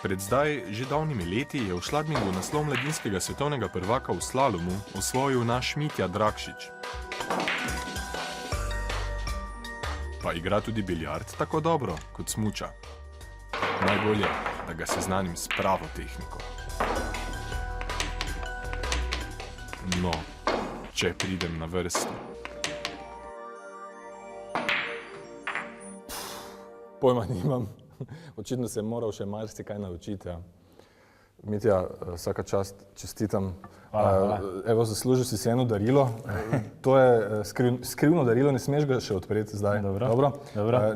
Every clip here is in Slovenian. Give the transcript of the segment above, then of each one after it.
Pred zdaj že dolnimi leti je v Schladmingu naslov mladinskega svetovnega prvaka v slalomu osvojil naš Mitja Dragšič. Pa igra tudi biljard tako dobro kot smuča. Najbolje, da ga seznanim s pravo tehniko. No, če pridem na vrsto. Pojma nimam. Očitno se je moral še marsikaj naučiti. Ja. Mitja, vsaka čast, čestitam. Evo, zaslužil si eno darilo. To je skrivno darilo, ne smeš ga še odpreti zdaj. Dobro.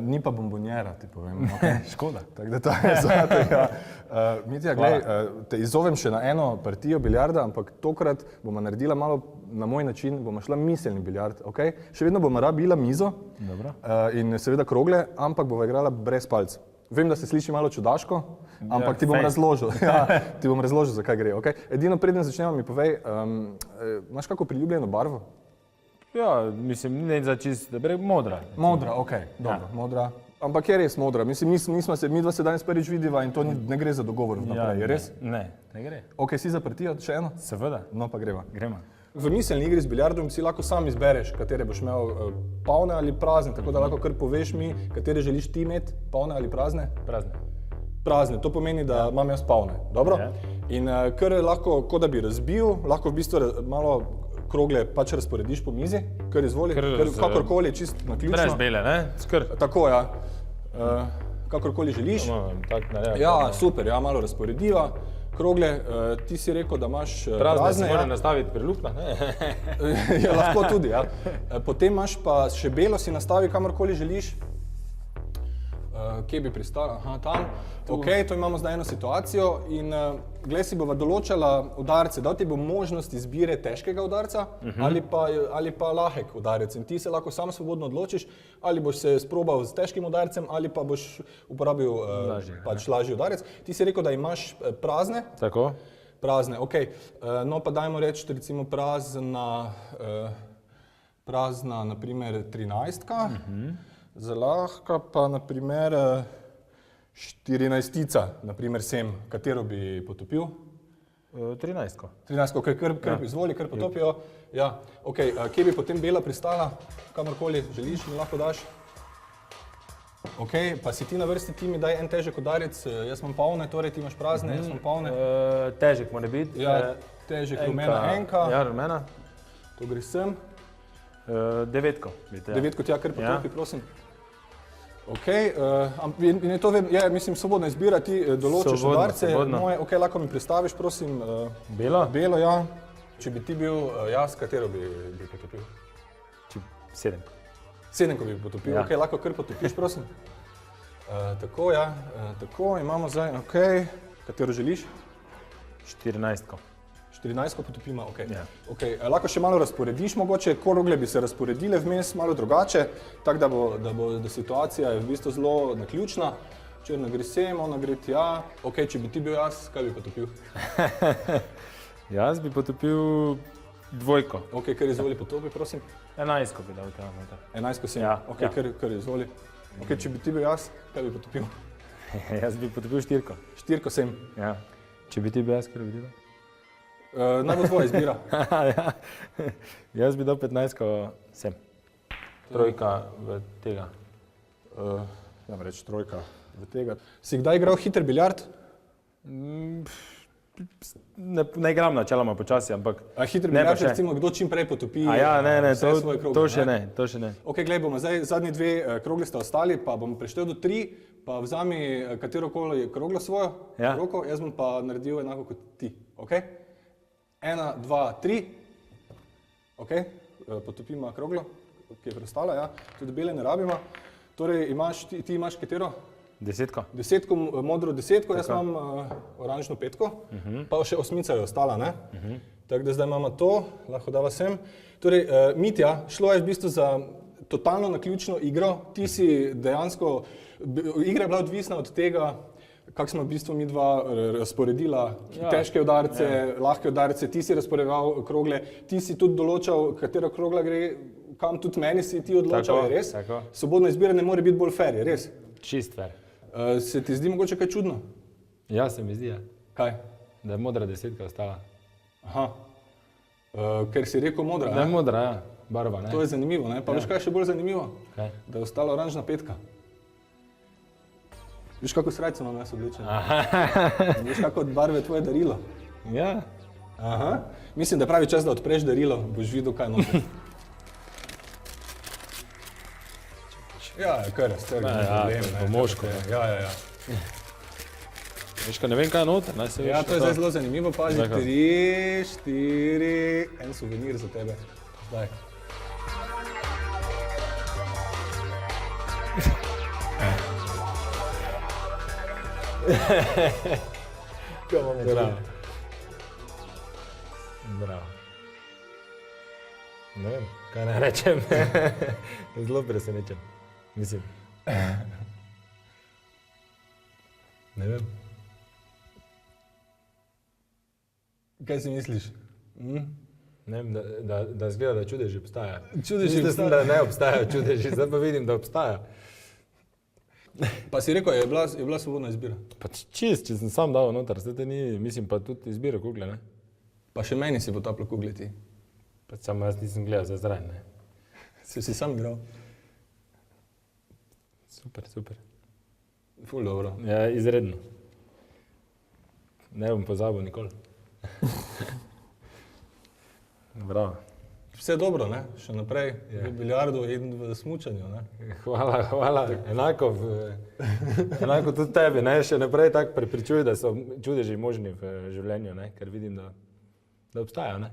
Ni pa bombonjera, ti povem. Okay. Škoda. Tako da to je zate, ja. Mitja, glej, te izzovem še na eno partijo biljarda, ampak tokrat bomo naredila malo na moj način, bomo šla miselni biljard, ok? Še vedno bomo rabila mizo in seveda krogle, ampak bomo igrala brez palcev. Vem, da se sliši malo čudaško, ampak ti bom razložil. Ti bom razložil, zakaj gre, ok? Edino preden začnemo mi povej, imaš kako priljubljeno barvo? Ja, mislim, ne za čist, da bi rekel modra. Modra, ok, dobro, modra. Ampak je res modra, mislim, mi dva se danes prvič vidiva in to ne gre za dogovor vnaprej, je res? Ne gre. Ok, si za partijo še eno? Seveda. No pa greva. Gremo. V miselni igri z biljardom si lahko sam izbereš, katere boš imel polne ali prazne, tako da lahko kar poveš mi, katere želiš ti imeti, polne ali prazne? Prazne. Prazne, to pomeni, da imam jaz polne, dobro? In kar lahko, kot da bi razbil, lahko v bistvu malo krogle pač razporediš po mizi, kar izvoli, kakorkoli, čist naključno. Brez bele, ne? Skr. Tako, ja. Kakorkoli želiš. Ja, super, ja, malo razporediva. Krogle, ti si rekel, da imaš prazne. Se mora nastaviti pri luknjah, ne? Ja, lahko tudi, ja. Potem imaš pa še belo, si nastavi kamorkoli želiš. Kje bi pristala? Aha, tam. Ok, to imamo zdaj eno situacijo in glej, si bova določala udarce, dal ti bo možnost izbire težkega udarca ali pa lahek udarec in ti se lahko sam svobodno odločiš, ali boš se sprobal z težkim udarcem ali pa boš uporabil pač lažji udarec. Ti si rekel, da imaš prazne. Tako. Prazne, ok. No pa dajmo reči, recimo prazna, naprimer, 13-ka. Zalahka pa, naprimer, 14-tica, naprimer, sem. Katero bi potopil? 13-ko. 13-ko, ok, kar izvoli, kar potopijo. Ja, ok, kje bi potem bela pristala? Kamorkoli želiš, mi lahko daš. Ok, pa si ti na vrsti, ti mi daj en težek udarec, jaz imam polne, torej ti imaš prazne, jaz imam polne. Težek mora biti. Ja, težek rumena enka. Ja, rumena. To gre sem. Devetko. Devetko ti ja kar potopi, prosim. Ok, in je to, mislim, svobodna izbira, ti določiš udarce, moje, ok, lahko mi pristaviš, prosim. Belo? Belo, ja. Če bi ti bil jaz, katero bi potopil? 7. 7 bi potopil, ok, lahko kar potopiš, prosim. Tako, ja, tako, imamo zdaj, ok, katero želiš? 14. 14 potopima, ok. Ok, lahko še malo razporediš mogoče, krogle bi se razporedile vmes malo drugače, tako da situacija je v bistvu zelo naključna. Črna gre sem, ona gre tja. Ok, če bi ti bil jaz, kaj bi potopil? Jaz bi potopil 2. Ok, kar izvoli potopi, prosim. 11 bi dal tam. 11 sem, ok, kar izvoli. Ok, če bi ti bil jaz, kaj bi potopil? Jaz bi potopil 4. 4 sem. Ja. Če bi ti bil jaz, kaj bi ti dal? Naj bo tvoja izbira. Jaz bi dal 15 sem. 3 v tega. Dajmo reči 3 v tega. Si kdaj igral hiter biljard? Ne igram načeloma počasi, ampak... Hiter biljard, recimo, kdo čim prej potopi vse svoje krogle? To še ne. Ok, glej, bomo zdaj zadnji 2 krogle sta ostali, pa bom preštel do 3, pa vzami katerokoli kroglo svojo roko, jaz bom pa naredil enako kot ti, ok? 1, 2, 3. Ok, potopimo kroglo, ki je preostala, ja. Tudi bele ne rabimo. Torej, ti imaš katero? 10. 10, modro 10, jaz imam oranžno 5, pa še 8 je ostala, ne? Tako da zdaj imamo to, lahko dava sem. Torej, Mitja, šlo je v bistvu za totalno naključno igro. Ti si dejansko, igra je bila odvisna od tega, kako smo v bistvu mi dva razporedila težke udarce, lahke udarce, ti si razporedoval krogle, ti si tudi določal, katera krogla gre, kam tudi meni si ti odločal, je res? Svobodna izbira ne more biti bolj fair, je res? Čist fair. Se ti zdi mogoče kaj čudno? Ja, se mi zdi, ja. Kaj? Da je modra desetka ostala. Aha. Ker si rekel modra, Da je ne? modra, ja. Barva, ne? To je zanimivo, ne? Pa veš, kaj je še bolj zanimivo? Kaj? Da je ostala oranžna petka. Veš, kako srajco imam jaz oblečen? Veš, kako od barve tvoje darilo? Ja. Aha. Mislim, da je pravi čas, da odpreš darilo, boš videl, kaj noter. Ja, kar, strgi, Ja, ni ja, problem. to je ne, po moško, Ja, ja, ja. Veš, kaj ne vem, kaj je noter, ne? Se Ja, veš, to je zdaj zelo zanimivo, pazi, Zdaj, 3, 4, en suvenir za tebe. Zdaj. Kaj imamo Bravo. tukaj? Bravo. Ne vem, kaj naj rečem. Zelo presenečen. Mislim. Ne vem. Kaj si misliš? Ne vem, da zgleda, da čudeži obstaja. Čudeži Mislim, obstajajo. da ne obstajajo čudeži, zdaj pa vidim, da obstaja. Pa si rekel, je bila svobodna izbira. Pa čist, če sem sam dal noter, zdaj te ni, mislim pa tudi izbiro kugle, ne? Pa še meni si potapljal kugle ti. Pa samo jaz nisem gledal za zraven, ne? Si sam igral. Super, super. Ful dobro. Ja, izredno. Ne bom pozabil nikoli. Bravo. Vse dobro, ne? Še naprej v biljardu in v smučanju, ne? Hvala, hvala. Enako tudi tebi, ne? Še naprej tako prepričuj, da so čudeži možni v življenju, ne? Ker vidim, da obstajajo, ne?